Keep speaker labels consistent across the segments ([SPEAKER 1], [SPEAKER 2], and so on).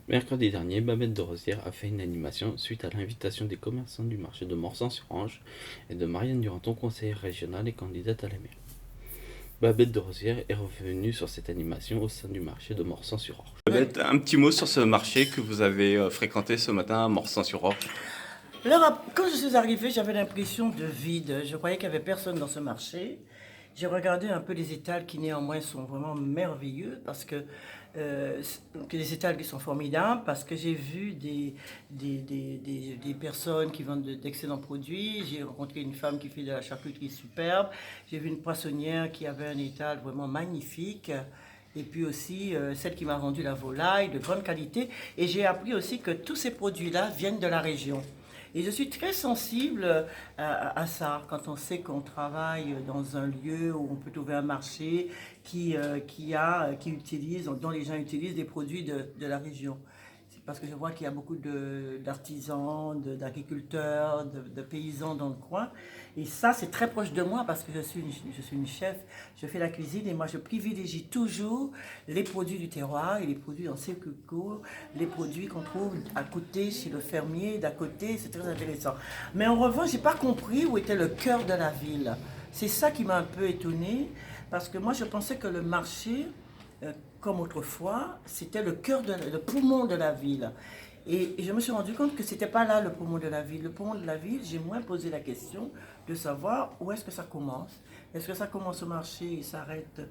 [SPEAKER 1] Mercredi dernier, Babette de Rosière a fait une animation suite à l'invitation des commerçants du marché de Morsan-sur-Orge et de Marianne Duranton, conseillère régionale et candidate à la mairie. Babette de Rosière est revenue sur cette animation au sein du marché de Morsan-sur-Orge.
[SPEAKER 2] Babette, un petit mot sur ce marché que vous avez fréquenté ce matin à Morsan-sur-Orge.
[SPEAKER 3] Alors, quand je suis arrivée, j'avais l'impression de vide. Je croyais qu'il n'y avait personne dans ce marché. J'ai regardé un peu les étals qui néanmoins sont vraiment merveilleux parce que les étals qui sont formidables parce que j'ai vu des personnes qui vendent d'excellents produits. J'ai rencontré une femme qui fait de la charcuterie superbe. J'ai vu une poissonnière qui avait un étal vraiment magnifique. Et puis aussi celle qui m'a vendu la volaille de grande qualité. Et j'ai appris aussi que tous ces produits-là viennent de la région. Et je suis très sensible à ça, quand on sait qu'on travaille dans un lieu où on peut trouver un marché qui utilise, dont les gens utilisent des produits de la région. C'est parce que je vois qu'il y a beaucoup d'artisans, d'agriculteurs, de paysans dans le coin. Et ça, c'est très proche de moi parce que je suis une chef, je fais la cuisine et moi, je privilégie toujours les produits du terroir et les produits en circuit court, les produits qu'on trouve à côté chez le fermier, d'à côté, c'est très intéressant. Mais en revanche, j'ai pas compris où était le cœur de la ville. C'est ça qui m'a un peu étonnée parce que moi, je pensais que le marché, comme autrefois, c'était le poumon de la ville. Et je me suis rendu compte que c'était pas là le poumon de la ville. Le poumon de la ville, j'ai moins posé la question de savoir où est-ce que ça commence. Est-ce que ça commence au marché et s'arrête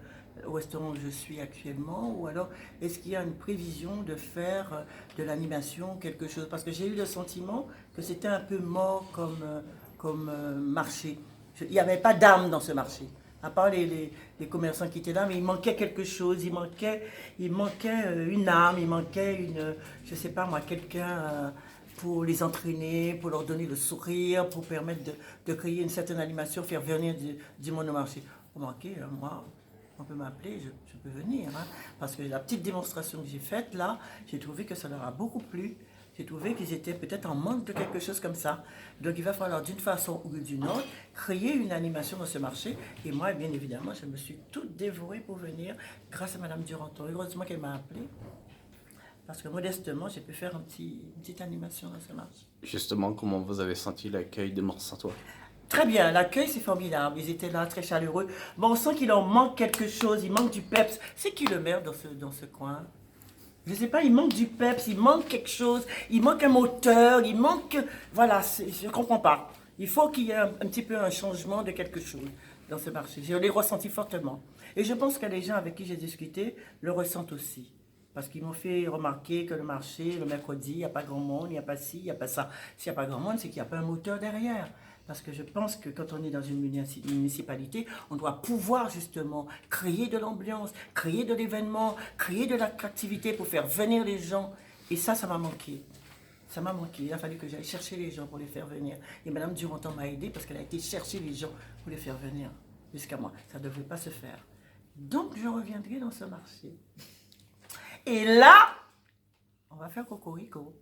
[SPEAKER 3] au restaurant où je suis actuellement? Ou alors est-ce qu'il y a une prévision de faire de l'animation, quelque chose? Parce que j'ai eu le sentiment que c'était un peu mort comme marché. Il n'y avait pas d'âme dans ce marché. À part les commerçants qui étaient là, mais il manquait quelque chose, il manquait une âme, il manquait je sais pas moi, quelqu'un pour les entraîner, pour leur donner le sourire, pour permettre de créer une certaine animation, faire venir du monde au marché. Remarquez, moi, on peut m'appeler, je peux venir, hein, parce que la petite démonstration que j'ai faite là, j'ai trouvé que ça leur a beaucoup plu. J'ai trouvé qu'ils étaient peut-être en manque de quelque chose comme ça. Donc il va falloir d'une façon ou d'une autre créer une animation dans ce marché. Et moi, bien évidemment, je me suis toute dévouée pour venir grâce à Madame Duranton. Heureusement qu'elle m'a appelée. Parce que modestement, j'ai pu faire une petite animation dans ce marché.
[SPEAKER 2] Justement, comment vous avez senti l'accueil de Morsantois?
[SPEAKER 3] Très bien, l'accueil c'est formidable. Ils étaient là, très chaleureux. Bon, on sent qu'il en manque quelque chose, il manque du peps. C'est qui le maire dans ce coin? Je ne sais pas, il manque du peps, il manque quelque chose, il manque un moteur, il manque... Voilà, je ne comprends pas. Il faut qu'il y ait un petit peu un changement de quelque chose dans ce marché. Je l'ai ressenti fortement. Et je pense que les gens avec qui j'ai discuté le ressentent aussi. Parce qu'ils m'ont fait remarquer que le marché, le mercredi, il n'y a pas grand monde, il n'y a pas ci, il n'y a pas ça. S'il n'y a pas grand monde, c'est qu'il n'y a pas un moteur derrière. Parce que je pense que quand on est dans une municipalité, on doit pouvoir justement créer de l'ambiance, créer de l'événement, créer de l'attractivité pour faire venir les gens. Et ça m'a manqué. Ça m'a manqué. Il a fallu que j'aille chercher les gens pour les faire venir. Et Madame Duranton m'a aidé parce qu'elle a été chercher les gens pour les faire venir jusqu'à moi. Ça ne devrait pas se faire. Donc je reviendrai dans ce marché. Et là, on va faire cocorico.